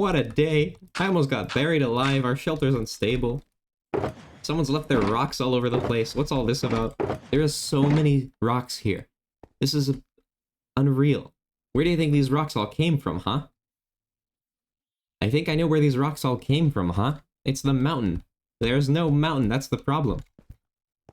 What a day. I almost got buried alive. Our shelter's unstable. Someone's left their rocks all over the place. What's all this about? There are so many rocks here. This is unreal. Where do you think these rocks all came from, huh? I think I know where these rocks all came from, huh? It's the mountain. There's no mountain, that's the problem.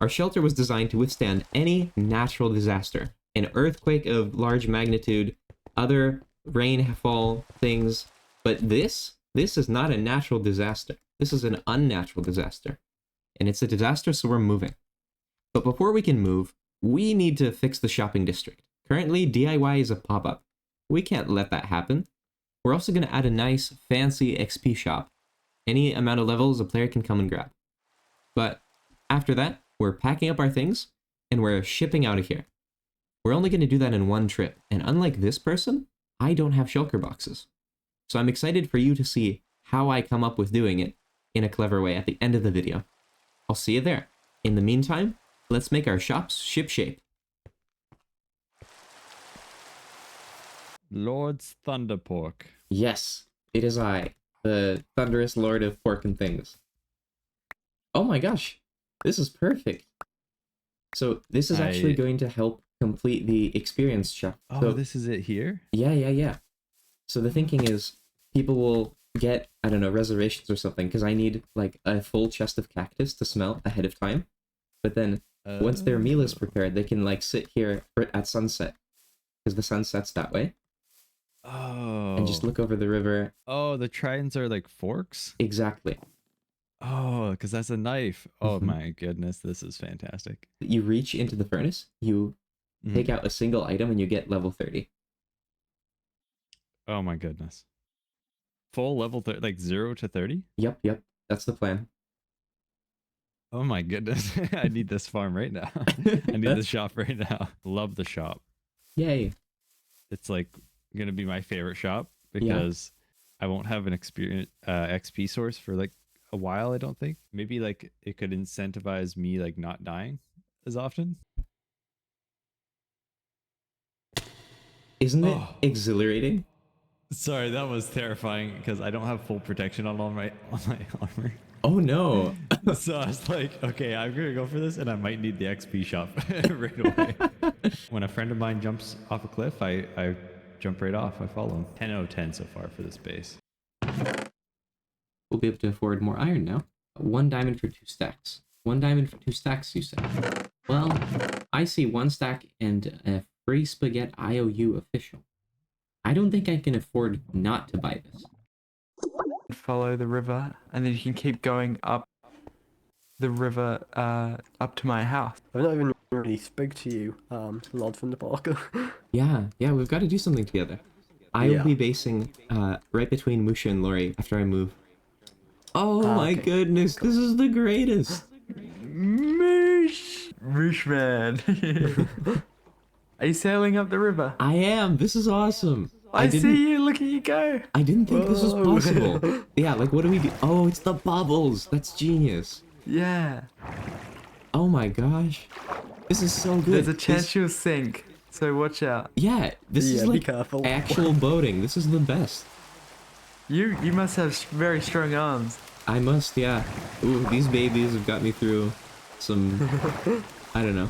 Our shelter was designed to withstand any natural disaster. An earthquake of large magnitude, other rainfall things. But this is not a natural disaster. This is an unnatural disaster. And it's a disaster, so we're moving. But before we can move, we need to fix the shopping district. Currently, DIY is a pop-up. We can't let that happen. We're also going to add a nice, fancy XP shop. Any amount of levels a player can come and grab. But after that, we're packing up our things, and we're shipping out of here. We're only going to do that in one trip, and unlike this person, I don't have shulker boxes. So I'm excited for you to see how I come up with doing it in a clever way at the end of the video. I'll see you there. In the meantime, let's make our shops ship-shape. Lord's Thunderpork. Yes, it is I, the thunderous lord of pork and things. Oh my gosh, this is perfect. So this is actually going to help complete the experience shop. Oh, so, this is it here? Yeah. So the thinking is people will get, I don't know, reservations or something, because I need like a full chest of cactus to smelt ahead of time. But then once their meal is prepared, they can like sit here at sunset, because the sun sets that way. Oh. And just look over the river. Oh, the tridents are like forks? Exactly. Oh, because that's a knife. Oh my goodness, this is fantastic. You reach into the furnace, you take out a single item, and you get level 30. Oh my goodness. Full level 30, like 0 to 30? Yep. That's the plan. Oh my goodness. I need this farm right now. I need the shop right now. Love the shop. Yay. It's like going to be my favorite shop because I won't have an experience XP source for like a while, I don't think. Maybe like it could incentivize me like not dying as often. Isn't it exhilarating? Sorry, that was terrifying because I don't have full protection on all my armor. Oh no. So I was like, okay, I'm gonna go for this and I might need the XP shop right away. When a friend of mine jumps off a cliff, I jump right off. I follow him. 10 out of 10 so far for this base. We'll be able to afford more iron now. 1 diamond for 2 stacks. 1 diamond for 2 stacks, you say? Well, I see 1 stack and a free spaghetti IOU official. I don't think I can afford not to buy this. Follow the river, and then you can keep going up the river up to my house. I've not even really spoke to you, Lord from the Parker. Yeah, we've got to do something together. I will be basing right between Musha and Lori after I move. Oh my goodness, this is the greatest. Moosh man. Are you sailing up the river? I am. This is awesome. I see you. Look at you go. I didn't think this was possible. Yeah, like what do we do? Oh, it's the bubbles. That's genius. Yeah. Oh my gosh. This is so good. There's a chance you'll sink, so watch out. Yeah, this is like careful. actual boating. This is the best. You must have very strong arms. I must, yeah. Ooh, these babies have got me through some... I don't know.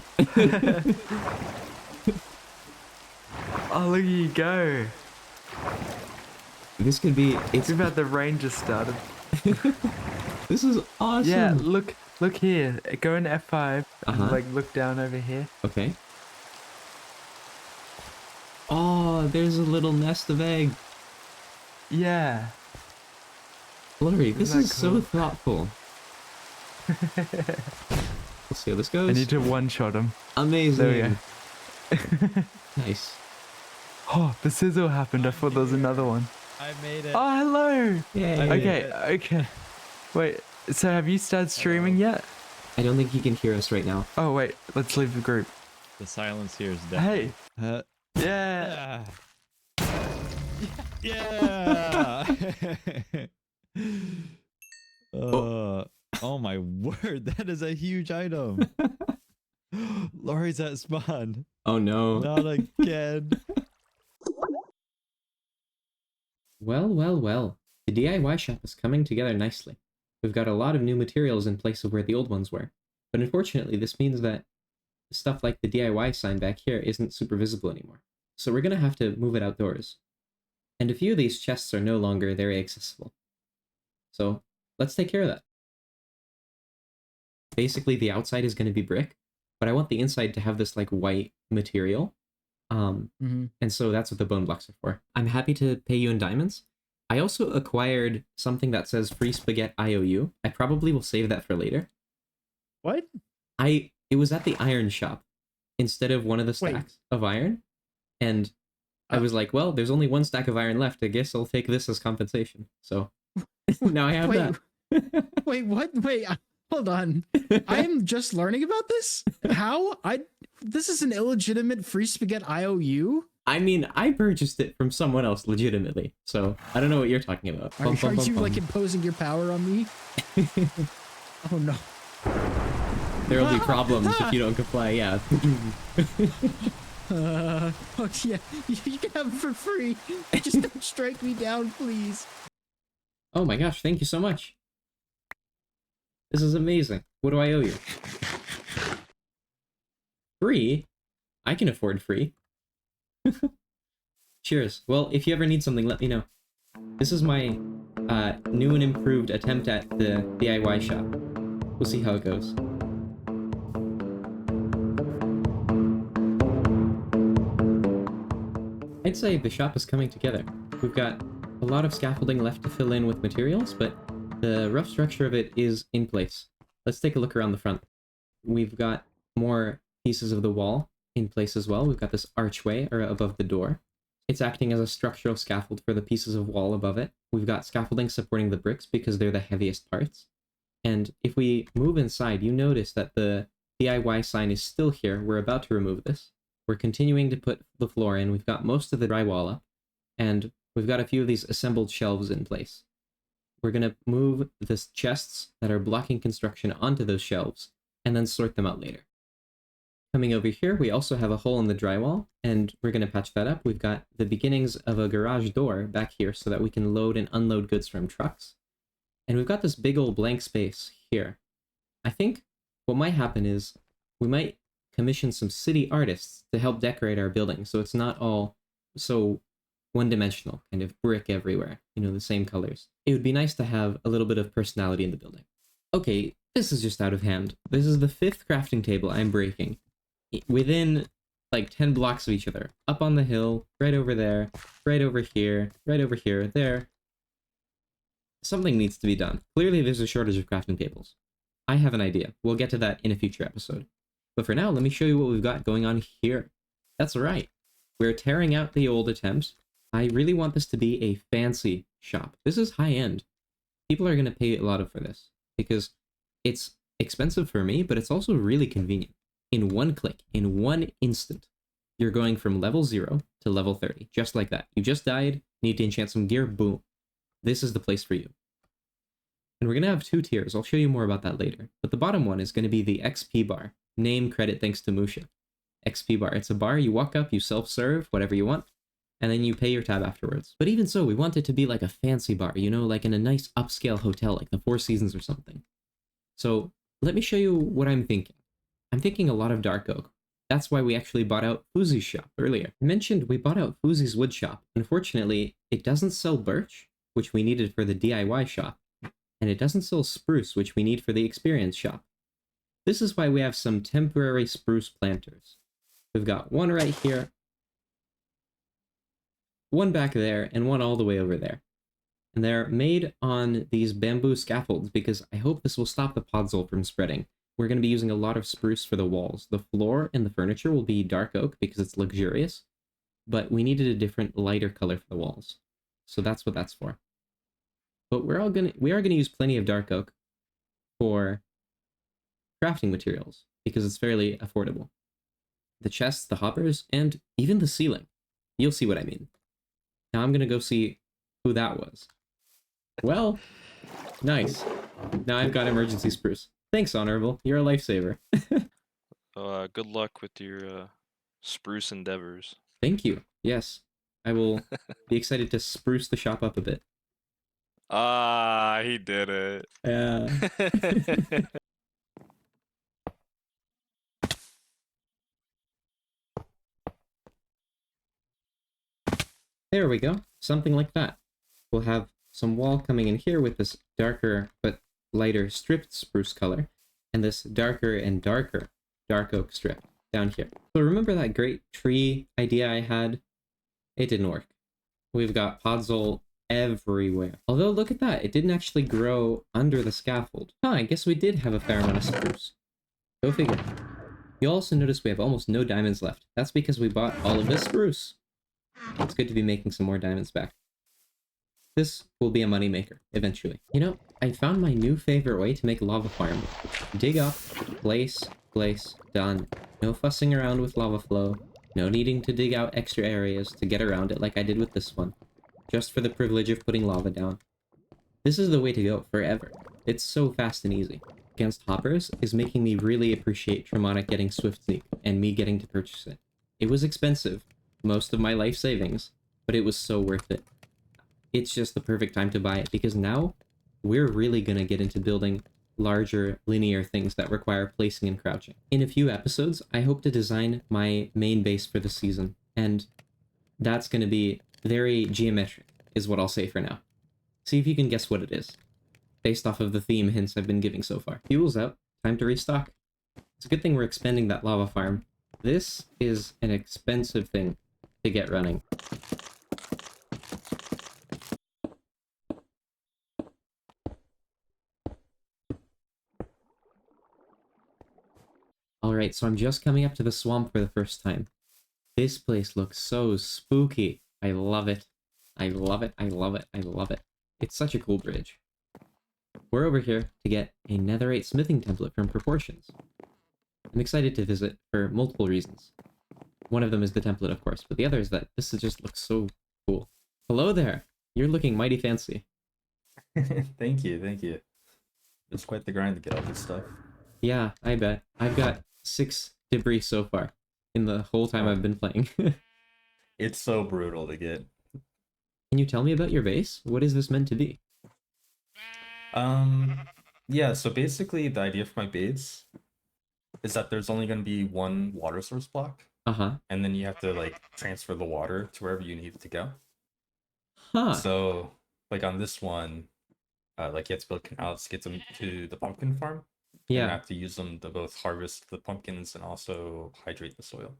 Oh, look at you go. This could be... It's Too bad the rain just started. This is awesome. Yeah, look here. Go in F5 and like look down over here. Okay. Oh, there's a little nest of egg. Yeah. Lori, this is cool? so thoughtful. Let's see how this goes. I need to one-shot him. Amazing. There we go. Nice. Oh, the sizzle happened. I thought there was another one. I made it. Oh, hello. Yeah. Okay. Wait, so have you started streaming yet? I don't think he can hear us right now. Oh, wait. Let's leave the group. The silence here is dead. Hey. Yeah. Yeah. Oh my word, that is a huge item. Lori's at spawn. Oh no. Not again. Well. The DIY shop is coming together nicely. We've got a lot of new materials in place of where the old ones were. But unfortunately, this means that stuff like the DIY sign back here isn't super visible anymore. So we're going to have to move it outdoors. And a few of these chests are no longer very accessible. So let's take care of that. Basically, the outside is going to be brick, but I want the inside to have this like white material. And so that's what the bone blocks are for. I'm happy to pay you in diamonds. I also acquired something that says free spaghetti IOU. I probably will save that for later. What? It was at the iron shop instead of one of the stacks of iron. And I was like, well, there's only one stack of iron left. I guess I'll take this as compensation. So now I have that. Wait, what? Wait, hold on. I am just learning about this? How? This is an illegitimate free spaghetti IOU? I mean, I purchased it from someone else legitimately. So I don't know what you're talking about. Are you like imposing your power on me? Oh no. There will be problems if you don't comply, yeah. Oh yeah, you can have it for free. Just don't strike me down, please. Oh my gosh, thank you so much. This is amazing. What do I owe you? Free? I can afford free. Cheers. Well, if you ever need something, let me know. This is my new and improved attempt at the DIY shop. We'll see how it goes. I'd say the shop is coming together. We've got a lot of scaffolding left to fill in with materials, but the rough structure of it is in place. Let's take a look around the front. We've got more pieces of the wall in place as well. We've got this archway above the door. It's acting as a structural scaffold for the pieces of wall above it. We've got scaffolding supporting the bricks because they're the heaviest parts. And if we move inside, you notice that the DIY sign is still here. We're about to remove this. We're continuing to put the floor in. We've got most of the drywall up, and we've got a few of these assembled shelves in place. We're going to move the chests that are blocking construction onto those shelves, and then sort them out later. Coming over here, we also have a hole in the drywall, and we're going to patch that up. We've got the beginnings of a garage door back here so that we can load and unload goods from trucks. And we've got this big old blank space here. I think what might happen is we might commission some city artists to help decorate our building so it's not all so one-dimensional, kind of brick everywhere, you know, the same colors. It would be nice to have a little bit of personality in the building. Okay, this is just out of hand. This is the 5th crafting table I'm breaking. Within like 10 blocks of each other. Up on the hill, right over there, right over here, there. Something needs to be done. Clearly there's a shortage of crafting tables. I have an idea. We'll get to that in a future episode. But for now, let me show you what we've got going on here. That's right. We're tearing out the old attempts. I really want this to be a fancy shop. This is high-end. People are going to pay a lot for this because it's expensive for me, but it's also really convenient. In one click, in one instant, you're going from level 0 to level 30, just like that. You just died, need to enchant some gear, boom. This is the place for you. And we're going to have 2 tiers. I'll show you more about that later. But the bottom one is going to be the XP bar. Name, credit, thanks to Musha. XP bar. It's a bar, you walk up, you self-serve, whatever you want, and then you pay your tab afterwards. But even so, we want it to be like a fancy bar, you know, like in a nice upscale hotel, like the Four Seasons or something. So let me show you what I'm thinking. I'm thinking a lot of dark oak. That's why we actually bought out Fuzi's shop earlier. I mentioned we bought out Fuzi's wood shop. Unfortunately, it doesn't sell birch, which we needed for the DIY shop, and it doesn't sell spruce, which we need for the experience shop. This is why we have some temporary spruce planters. We've got one right here, one back there, and one all the way over there. And they're made on these bamboo scaffolds because I hope this will stop the podzol from spreading. We're going to be using a lot of spruce for the walls. The floor and the furniture will be dark oak because it's luxurious, but we needed a different lighter color for the walls. So that's what that's for. But we are going to use plenty of dark oak for crafting materials because it's fairly affordable. The chests, the hoppers, and even the ceiling. You'll see what I mean. Now I'm going to go see who that was. Well, nice. Now I've got emergency spruce. Thanks, Honorable. You're a lifesaver. Good luck with your spruce endeavors. Thank you. Yes, I will be excited to spruce the shop up a bit. Ah, he did it. Yeah. There we go. Something like that. We'll have some wall coming in here with this darker but lighter stripped spruce color, and this darker and darker dark oak strip down here. So remember that great tree idea I had? It didn't work. We've got podzol everywhere. Although, look at that. It didn't actually grow under the scaffold. Huh, I guess we did have a fair amount of spruce. Go figure. You'll also notice we have almost no diamonds left. That's because we bought all of this spruce. It's good to be making some more diamonds back. This will be a moneymaker, eventually. You know, I found my new favorite way to make lava farm. Dig up, place, done. No fussing around with lava flow. No needing to dig out extra areas to get around it like I did with this one. Just for the privilege of putting lava down. This is the way to go, forever. It's so fast and easy. Against hoppers is making me really appreciate Tremontic getting Swift Sneak, and me getting to purchase it. It was expensive, most of my life savings, but it was so worth it. It's just the perfect time to buy it, because now we're really gonna get into building larger linear things that require placing and crouching. In a few episodes, I hope to design my main base for the season, and that's gonna be very geometric, is what I'll say for now. See if you can guess what it is, based off of the theme hints I've been giving so far. Fuel's out, time to restock. It's a good thing we're expanding that lava farm. This is an expensive thing to get running. Alright, so I'm just coming up to the swamp for the first time. This place looks so spooky. I love it. I love it, I love it, I love it. It's such a cool bridge. We're over here to get a netherite smithing template from Proportions. I'm excited to visit for multiple reasons. One of them is the template, of course, but the other is that this just looks so cool. Hello there! You're looking mighty fancy. Thank you, thank you. It's quite the grind to get all this stuff. Yeah, I bet. I've got 6 debris so far in the whole time I've been playing. It's so brutal to get. Can you tell me about your base? What is this meant to be? Yeah, so basically the idea for my base is that there's only going to be one water source block, Uh-huh. and then you have to like transfer the water to wherever you need it to go. Huh. So like on this one, like you have to build canals to get them to the pumpkin farm. And you Yeah. have to use them to both harvest the pumpkins and also hydrate the soil.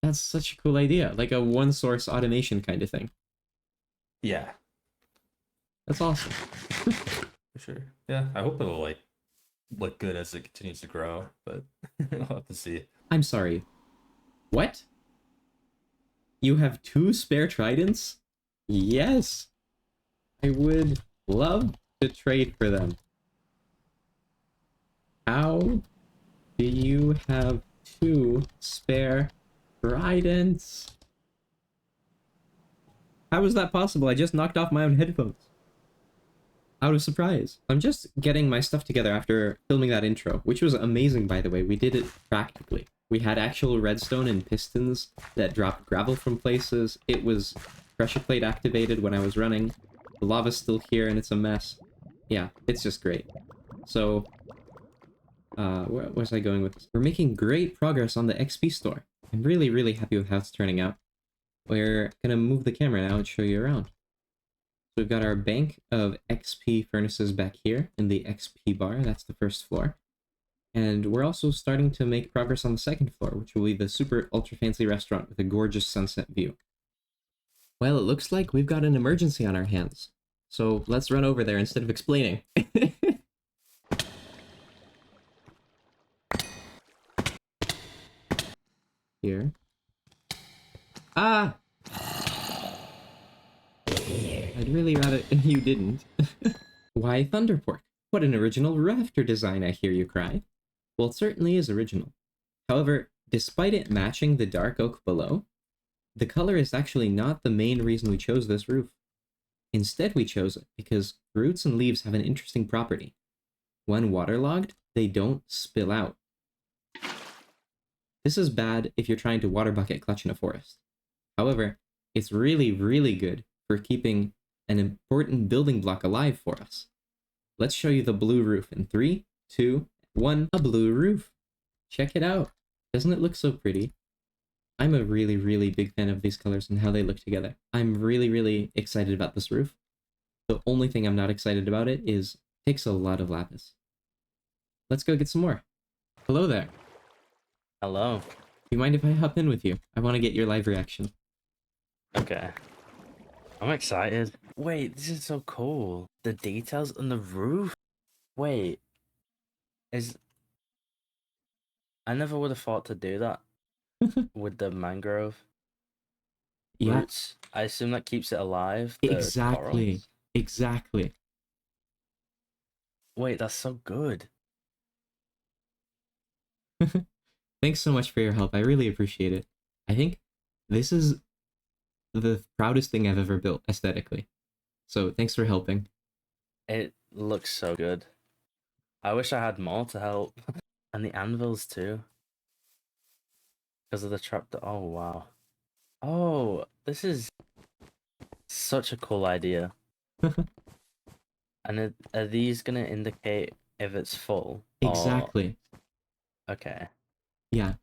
That's such a cool idea. Like a one-source automation kind of thing. Yeah, That's awesome. for sure. Yeah, I hope it'll like look good as it continues to grow, but I'll have to see. I'm sorry. What? You have 2 spare tridents? Yes! I would love to trade for them. How do you have 2 spare tridents? How is that possible? I just knocked off my own headphones. Out of surprise. I'm just getting my stuff together after filming that intro, which was amazing, by the way. We did it practically. We had actual redstone and pistons that dropped gravel from places. It was pressure plate activated when I was running. The lava's still here and it's a mess. Yeah, it's just great. So, where was I going with this? We're making great progress on the XP store. I'm really, really happy with how it's turning out. We're gonna move the camera now and show you around. So we've got our bank of XP furnaces back here in the XP bar. That's the first floor. And we're also starting to make progress on the second floor, which will be the super ultra fancy restaurant with a gorgeous sunset view. Well, it looks like we've got an emergency on our hands. So let's run over there instead of explaining. Here. Ah! I'd really rather you didn't. Why Thunderpork? What an original rafter design, I hear you cry. Well, it certainly is original. However, despite it matching the dark oak below, the color is actually not the main reason we chose this roof. Instead, we chose it because roots and leaves have an interesting property. When waterlogged, they don't spill out. This is bad if you're trying to water bucket clutch in a forest. However, it's really, really good for keeping an important building block alive for us. Let's show you the blue roof in 3, 2, 1. A blue roof. Check it out. Doesn't it look so pretty? I'm a really, really big fan of these colors and how they look together. I'm really, really excited about this roof. The only thing I'm not excited about it is it takes a lot of lapis. Let's go get some more. Hello there. Hello. Do you mind if I hop in with you? I want to get your live reaction. Okay. I'm excited. Wait, this is so cool. The details on the roof. Wait. I never would have thought to do that with the mangrove Yeah, roots. I assume that keeps it alive. The exactly. corals. Exactly. Wait, that's so good. Thanks so much for your help. I really appreciate it. I think this is the proudest thing I've ever built aesthetically. So thanks for helping. It looks so good. I wish I had more to help. And the anvils too. Because of the trap. Oh, wow. Oh, this is such a cool idea. And are these going to indicate if it's full? Exactly. Okay. Yeah.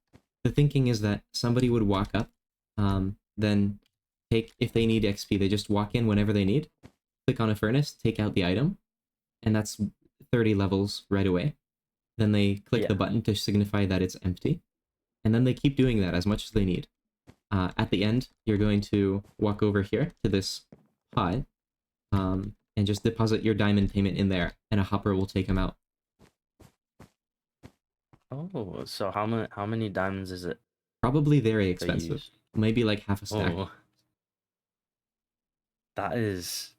The thinking is that somebody would walk up, then take, if they need XP, they just walk in whenever they need, click on a furnace, take out the item, and that's 30 levels right away. Then they click the button to signify that it's empty, and then they keep doing that as much as they need. At the end, you're going to walk over here to this pot, and just deposit your diamond payment in there, and a hopper will take them out. Oh, so how many diamonds is it Probably very to expensive. use? Maybe like half a stack. Oh, that is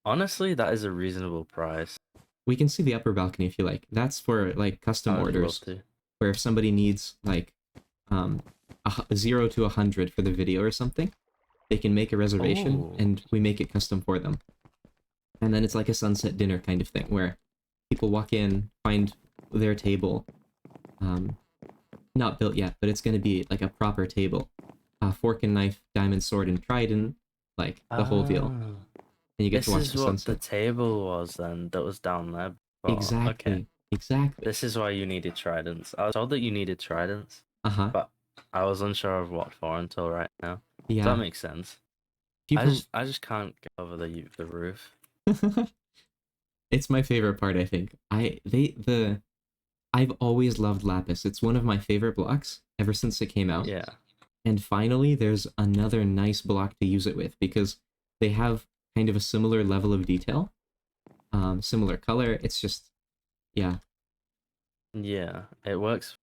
honestly that is a reasonable price. We can see the upper balcony if you like. That's for like custom I would orders, love to. where if somebody needs like 0 to 100 for the video or something, they can make a reservation Oh. and we make it custom for them. And then it's like a sunset dinner kind of thing where people walk in, find their table, not built yet, but it's going to be like a proper table, fork and knife, diamond sword and trident, like the whole deal. And you get This to watch is the what sunset. the table was then that was down there. before. Exactly. Okay. Exactly. This is why you needed tridents. I was told that you needed tridents, Uh-huh. but I was unsure of what for until right now. So Yeah. that makes sense. People I just can't get over the roof. It's my favorite part, I think. I've always loved lapis. It's one of my favorite blocks ever since it came out. Yeah. And finally there's another nice block to use it with because they have kind of a similar level of detail. Similar color. It's just yeah. Yeah, it works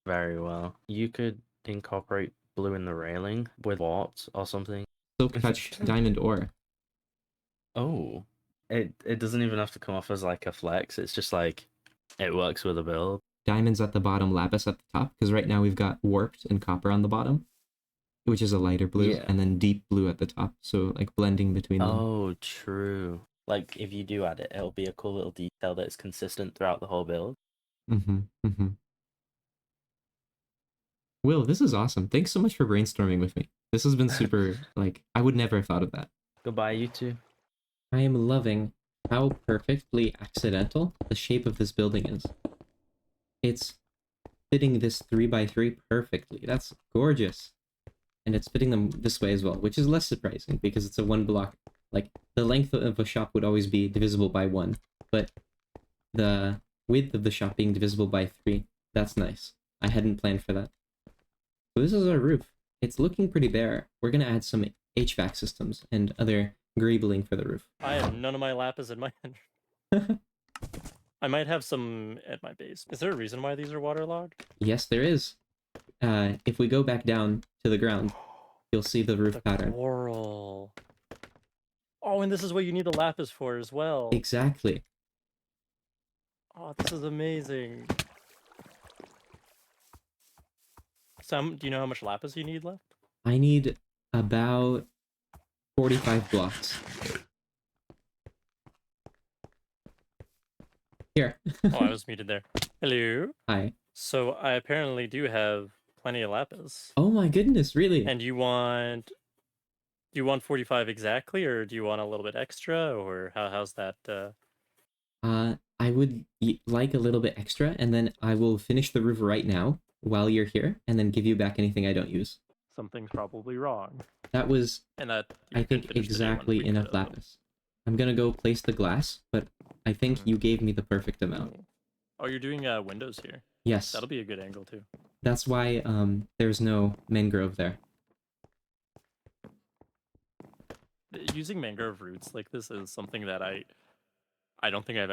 very well. You could incorporate blue in the railing with warps or something. Silk touch diamond ore. Oh, it doesn't even have to come off as like a flex. It's just like it works with a build. Diamonds at the bottom, lapis at the top, because right now we've got warped and copper on the bottom, which is a lighter blue, Yeah. and then deep blue at the top, so like blending between them. Oh, true. Like if you do add it, it'll be a cool little detail that's consistent throughout the whole build. Will, this is awesome. Thanks so much for brainstorming with me. This has been super, like, I would never have thought of that. Goodbye, you two. I am loving how perfectly accidental the shape of this building is. It's fitting this 3x3 perfectly. That's gorgeous. And it's fitting them this way as well, which is less surprising because it's a one block. Like, the length of a shop would always be divisible by 1, but the width of the shop being divisible by 3, that's nice. I hadn't planned for that. So this is our roof. It's looking pretty bare. We're gonna add some HVAC systems and other greebling for the roof. I have none of my lapis in my hand. I might have some at my base. Is there a reason why these are waterlogged? Yes, there is. If we go back down to the ground, you'll see the roof pattern. Coral. Oh, and this is what you need the lapis for as well. Exactly. Oh, this is amazing. Do you know how much lapis you need left? I need about 45 blocks. Here. Oh, I was muted there. Hello. Hi. So I apparently do have plenty of lapis. Oh my goodness, really? And you want Do you want 45 exactly, or do you want a little bit extra, or how's that? I would like a little bit extra, and then I will finish the roof right now while you're here, and then give you back anything I don't use. Something's probably wrong. That was, And that I you could think, finish the day when exactly we enough could've. lapis. I'm gonna go place the glass, but I think you gave me the perfect amount. Oh, you're doing windows here. Yes, That'll be a good angle too. that's why there's no mangrove there. Using mangrove roots like this is something that I don't think I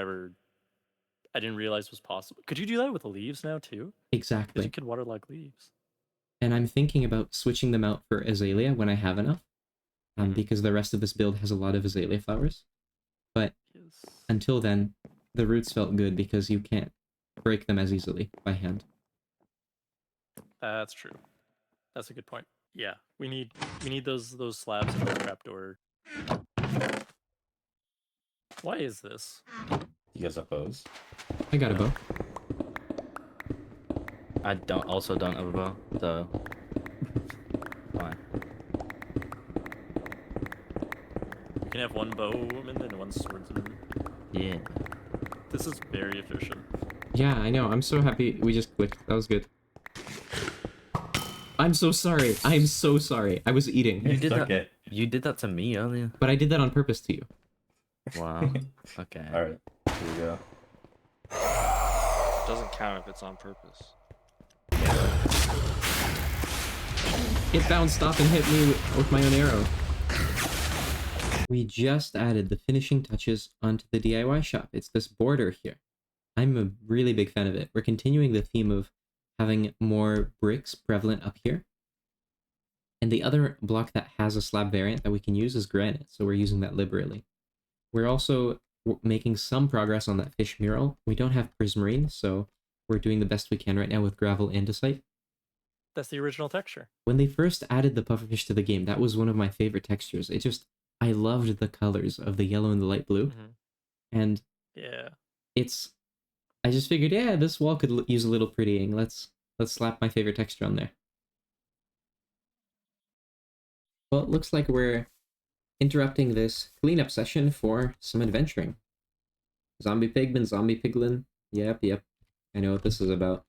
didn't realize was possible. Could you do that with leaves now too? Because Exactly. you can waterlog leaves. And I'm thinking about switching them out for azalea when I have enough, because the rest of this build has a lot of azalea flowers. But Yes. until then, the roots felt good because you can't break them as easily by hand. That's true. That's a good point. Yeah, we need those slabs and those trapdoor. Why is this? You guys have bows? I got a bow. I don't have a bow, so fine. We can have one bowman and one swordsman. Yeah. This is very efficient. Yeah, I know. I'm so happy we just clicked. That was good. I'm so sorry. I'm so sorry. I was eating. You did Suck that. it. You did that to me earlier. But I did that on purpose to you. Wow. Okay. All right, here we go. Doesn't count if it's on purpose. It bounced off and hit me with my own arrow. We just added the finishing touches onto the DIY shop. It's this border here. I'm a really big fan of it. We're continuing the theme of having more bricks prevalent up here. And the other block that has a slab variant that we can use is granite, so we're using that liberally. We're also making some progress on that fish mural. We don't have prismarine, so we're doing the best we can right now with gravel andesite. That's the original texture. When they first added the pufferfish to the game, that was one of my favorite textures. I loved the colors of the yellow and the light blue. And Yeah. I just figured, yeah, this wall could use a little prettying. Let's slap my favorite texture on there. Well, it looks like we're interrupting this cleanup session for some adventuring. Zombie pigman, zombie piglin. Yep. I know what this is about.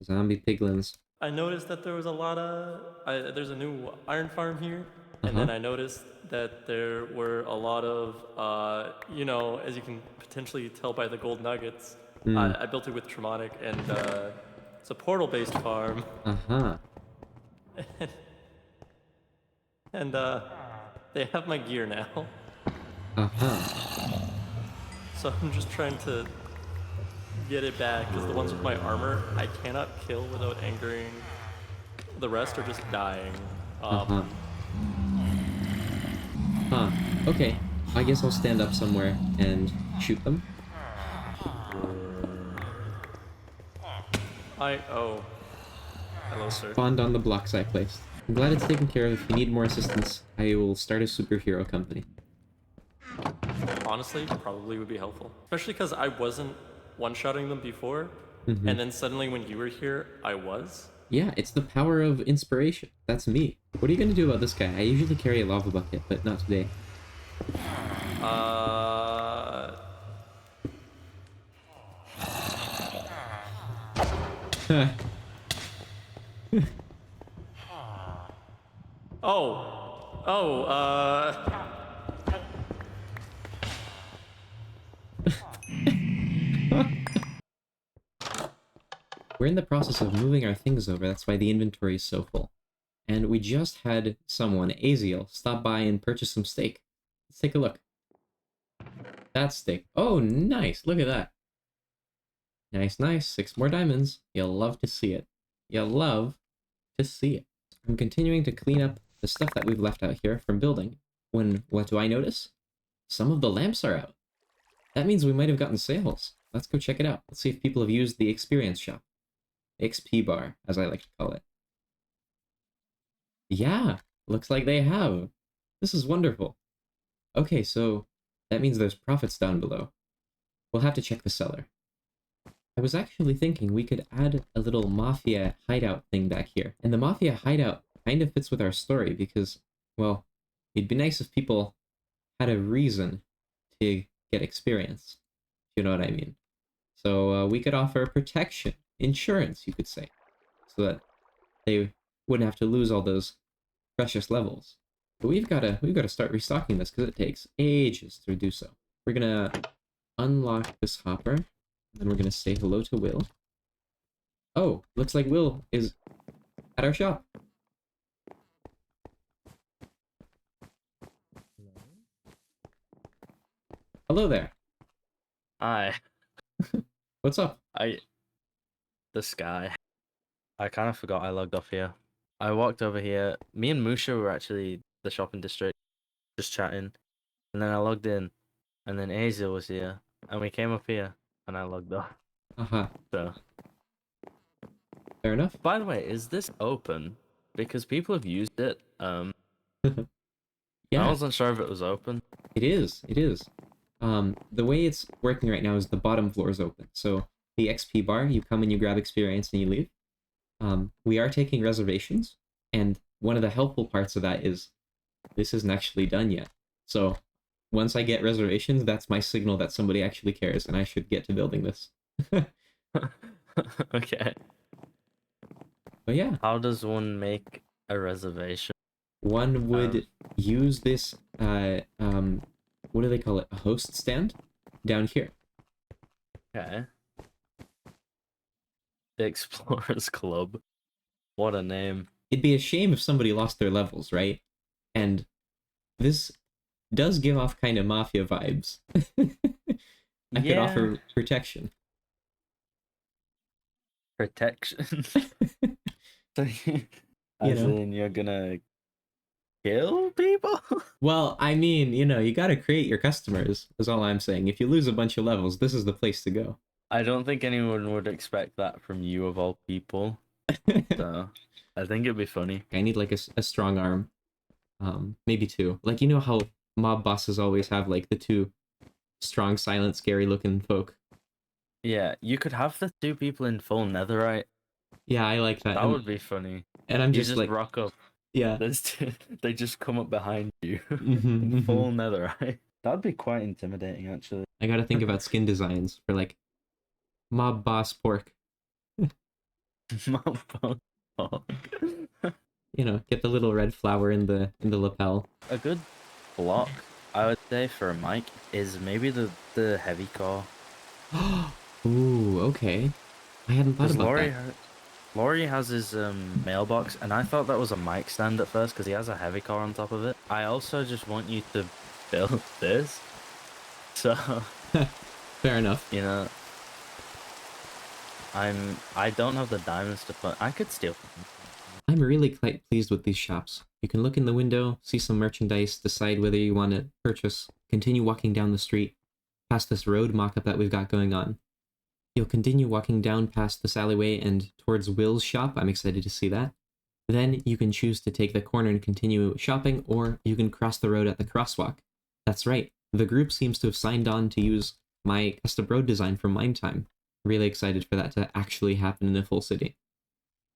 Zombie piglins. I noticed that there was a lot of there's a new iron farm here, and then I noticed that there were a lot of as you can potentially tell by the gold nuggets. I built it with Tremonic, and it's a portal-based farm. And they have my gear now. So I'm just trying to get it back, because the ones with my armor I cannot kill without angering. The rest are just dying. Okay. I guess I'll stand up somewhere and shoot them. Hello, sir. Spawned on the blocks I placed. I'm glad it's taken care of. If you need more assistance, I will start a superhero company. Honestly, probably would be helpful. Especially because I wasn't one-shotting them before, and then suddenly when you were here, I was. Yeah, it's the power of inspiration. That's me. What are you gonna do about this guy? I usually carry a lava bucket, but not today. We're in the process of moving our things over, that's why the inventory is so full. And we just had someone, Aziel, stop by and purchase some steak. Let's take a look. That's steak. Oh, nice! Look at that. Nice. 6 more diamonds. You'll love to see it. You'll love to see it. I'm continuing to clean up the stuff that we've left out here from building. When, what do I notice? Some of the lamps are out. That means we might have gotten sales. Let's go check it out. Let's see if people have used the experience shop. XP bar, as I like to call it. Yeah, looks like they have. This is wonderful. Okay, so that means there's profits down below. We'll have to check the cellar. I was actually thinking we could add a little mafia hideout thing back here. And the mafia hideout kind of fits with our story because, well, it'd be nice if people had a reason to get experience, if you know what I mean. So we could offer protection, insurance, you could say, so that they wouldn't have to lose all those precious levels. But we've got to start restocking this because it takes ages to do so. We're gonna unlock this hopper, and then we're gonna say hello to Will. Oh, looks like Will is at our shop. Hello there. Hi. What's up? The sky. I kind of forgot I logged off here. I walked over here. Me and Musha were actually the shopping district, just chatting. And then I logged in, and then Asia was here, and we came up here, and I logged off. Uh-huh. So, Fair enough. by the way, is this open? Because people have used it. I Yeah, wasn't sure if it was open. it is. It is. The way it's working right now is the bottom floor is open. So the XP bar, you come and you grab experience and you leave. We are taking reservations, and one of the helpful parts of that is this isn't actually done yet. So once I get reservations, that's my signal that somebody actually cares, and I should get to building this. Okay. But yeah, How does one make a reservation? one would use this, what do they call it? A host stand down here. Okay. The Explorers Club. What a name. It'd be a shame if somebody lost their levels, right? And this does give off kind of mafia vibes. I could offer protection. Protection. As know. in you're gonna kill people? Well, I mean, you gotta create your customers, is all I'm saying. If you lose a bunch of levels, this is the place to go. I don't think anyone would expect that from you of all people. So I think it'd be funny. I need like a strong arm. Maybe two. Like, you know how mob bosses always have like the two strong, silent, scary looking folk. Yeah, you could have the two people in full netherite. Yeah, I like that. That And, would be funny. and I'm You just just like, rock up. yeah. There's two, they just come up behind you Mhm, in full netherite. That'd be quite intimidating, actually. I gotta think about skin designs for like mob boss pork. Get the little red flower in the lapel. A good block, I would say, for a mic is maybe the heavy core. Ooh, okay. I hadn't thought Because about that. Laurie has his mailbox, and I thought that was a mic stand at first because he has a heavy core on top of it. I also just want you to build this, so Fair enough. I don't have the diamonds to put. I could steal. I'm really quite pleased with these shops. You can look in the window, see some merchandise, decide whether you want to purchase, continue walking down the street, past this road mock-up that we've got going on. You'll continue walking down past this alleyway and towards Will's shop. I'm excited to see that. Then you can choose to take the corner and continue shopping, or you can cross the road at the crosswalk. That's right, the group seems to have signed on to use my custom road design from Mine Time. Really excited for that to actually happen in a full city.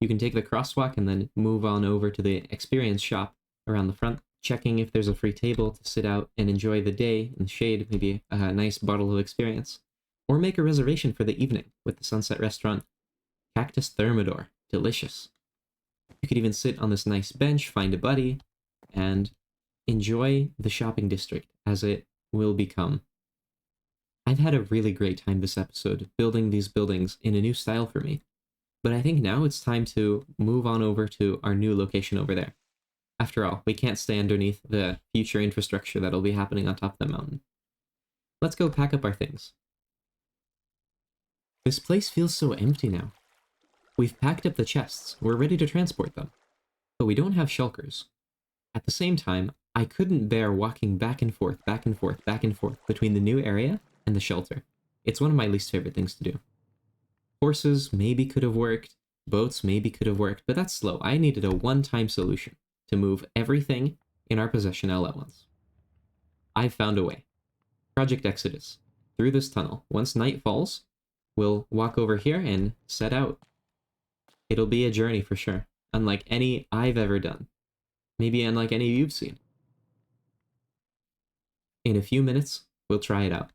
You can take the crosswalk and then move on over to the experience shop around the front, checking if there's a free table to sit out and enjoy the day in the shade, maybe a nice bottle of experience. Or make a reservation for the evening with the Sunset Restaurant. Cactus Thermidor. Delicious. You could even sit on this nice bench, find a buddy, and enjoy the shopping district as it will become. I've had a really great time this episode building these buildings in a new style for me. But I think now it's time to move on over to our new location over there. After all, we can't stay underneath the future infrastructure that'll be happening on top of the mountain. Let's go pack up our things. This place feels so empty now. We've packed up the chests, we're ready to transport them. But we don't have shulkers. At the same time, I couldn't bear walking back and forth between the new area and the shelter. It's one of my least favorite things to do. Horses maybe could have worked, boats maybe could have worked, but that's slow. I needed a one-time solution to move everything in our possession all at once. I've found a way. Project Exodus. Through this tunnel. Once night falls, we'll walk over here and set out. It'll be a journey for sure, unlike any I've ever done. Maybe unlike any you've seen. In a few minutes, we'll try it out.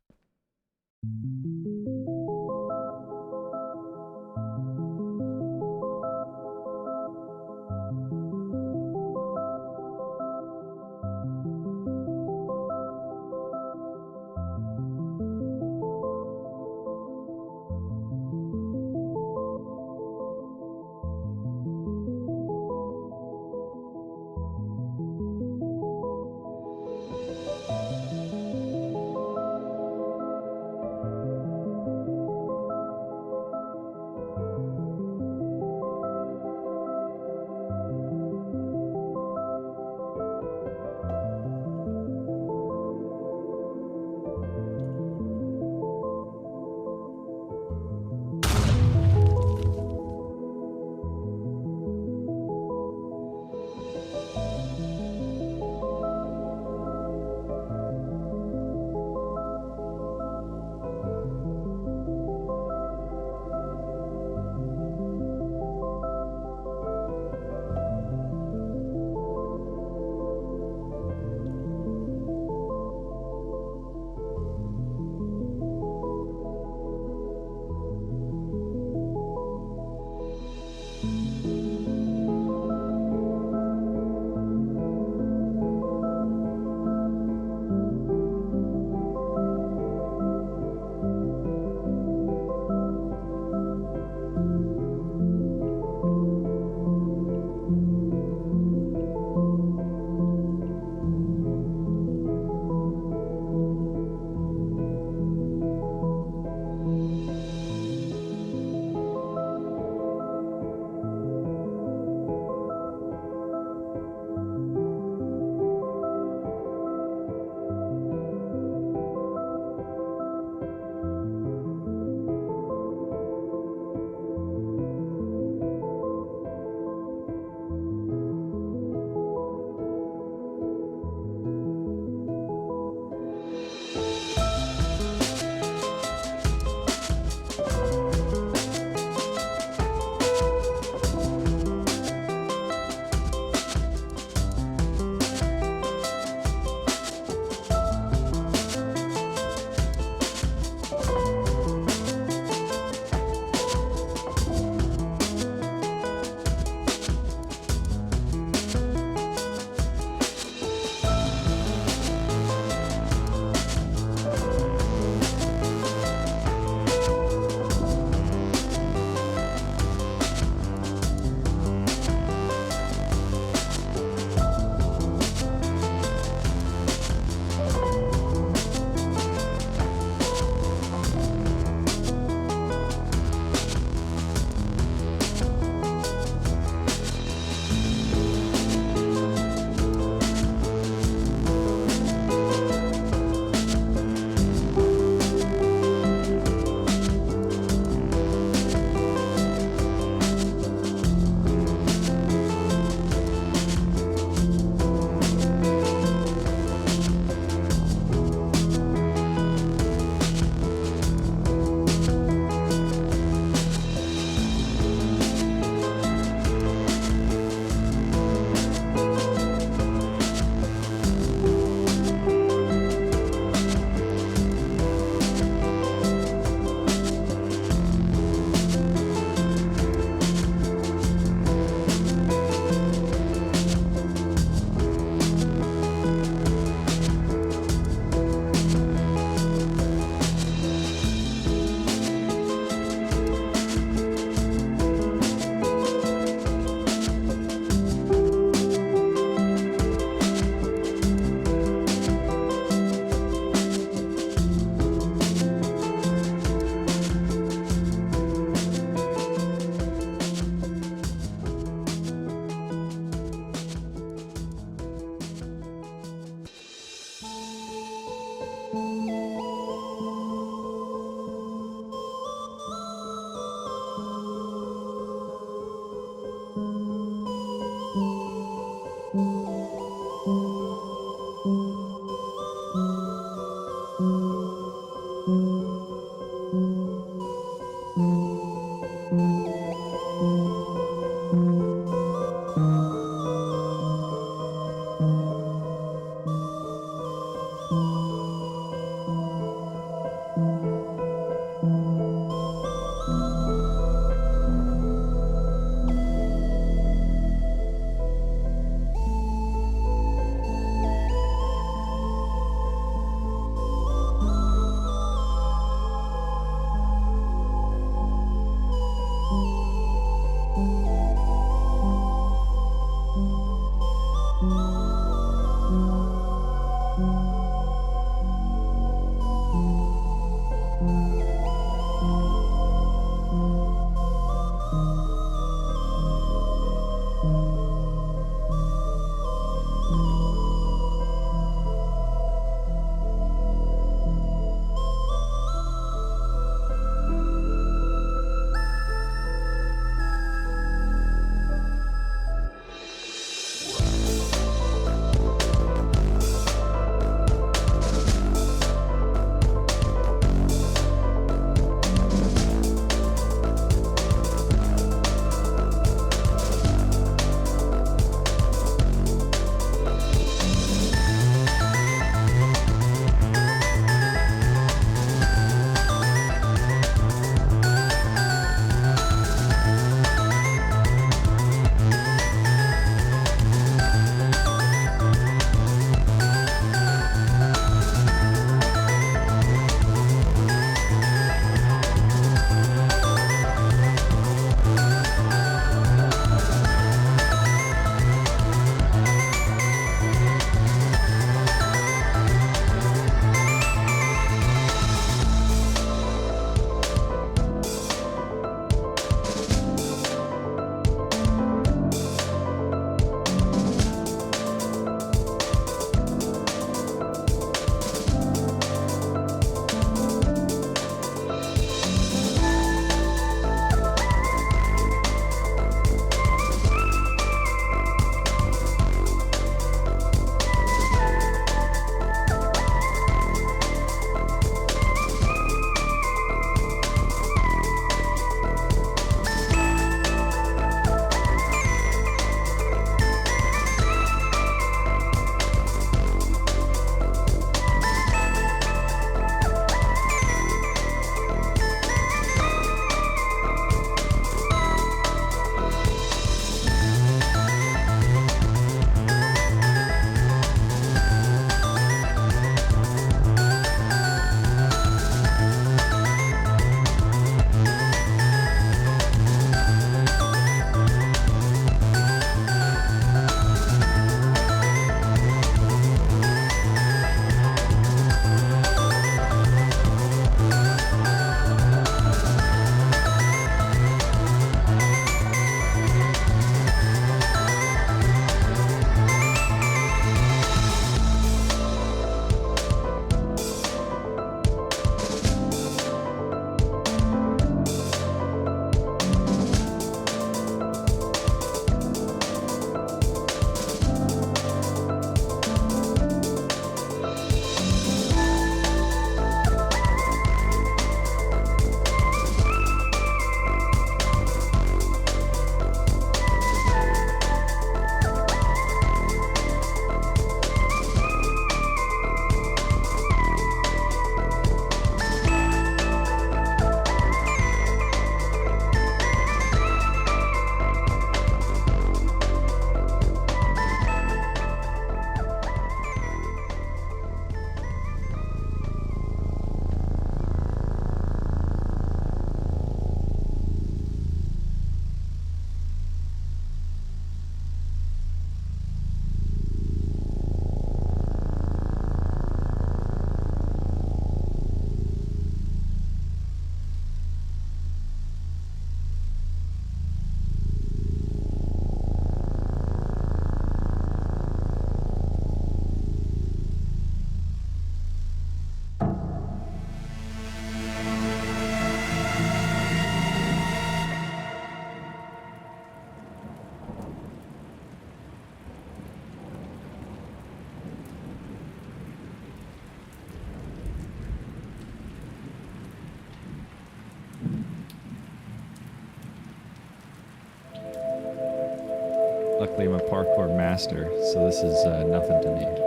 Luckily, I'm a parkour master, so this is nothing to me.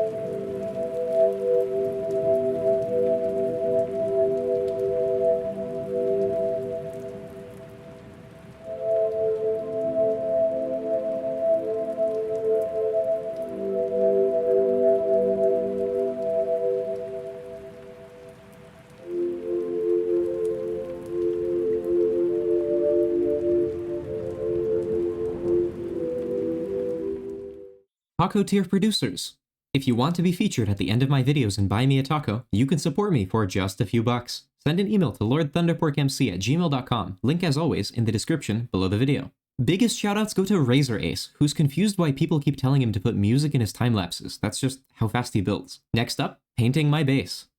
Taco tier producers. If you want to be featured at the end of my videos and buy me a taco, you can support me for just a few bucks. Send an email to lordthunderporkmc@gmail.com, link as always in the description below the video. Biggest shoutouts go to Razor Ace, who's confused why people keep telling him to put music in his time lapses. That's just how fast he builds. Next up, painting my base.